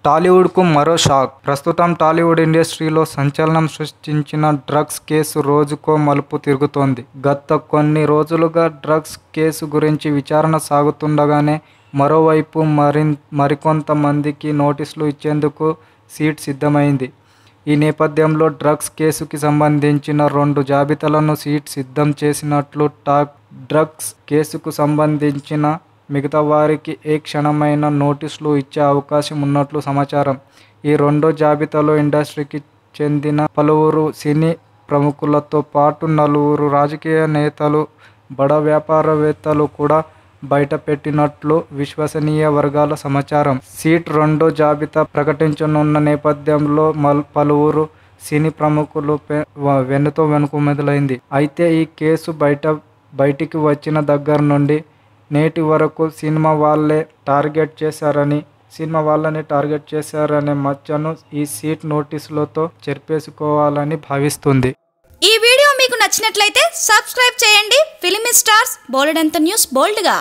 టాలీవుడ్కు మరో షాక్. ప్రస్తుతం టాలీవుడ్ ఇండస్ట్రీలో సంచలనం సృష్టించిన డ్రగ్స్ కేసు రోజుకో మలుపు తిరుగుతోంది. గత కొన్ని రోజులుగా డ్రగ్స్ కేసు గురించి విచారణ సాగుతుండగానే మరోవైపు మరికొంత మందికి నోటీసులు ఇచ్చేందుకు సిట్ సిద్ధమైంది. ఈ నేపథ్యంలో డ్రగ్స్ కేసుకి సంబంధించిన 2 జాబితాలను సిట్ సిద్ధం చేసినట్లు టాక్. డ్రగ్స్ కేసుకు సంబంధించిన మిగతా వారికి ఏ క్షణమైనా నోటీసులు ఇచ్చే అవకాశం ఉన్నట్లు సమాచారం. ఈ 2వ జాబితాలో ఇండస్ట్రీకి చెందిన పలువురు సినీ ప్రముఖులతో పాటు 4 రాజకీయ నేతలు, బడా వ్యాపారవేత్తలు కూడా బయటపెట్టినట్లు విశ్వసనీయ వర్గాల సమాచారం. సిట్ 2వ జాబితా ప్రకటించనున్న నేపథ్యంలో పలువురు సినీ ప్రముఖులు వెనుక మొదలైంది. అయితే ఈ కేసు బయటికి వచ్చిన దగ్గర నుండి నేటి వరకు సినిమా వాళ్ళని టార్గెట్ చేశారనే మచ్చను ఈ సిట్ నోటీసులతో చెరిపేసుకోవాలని భావిస్తుంది. ఈ వీడియో మీకు నచ్చినట్లయితే సబ్స్క్రైబ్ చేయండి. ఫిలిమి స్టార్స్ బోలెడంత న్యూస్ బోల్డ్గా.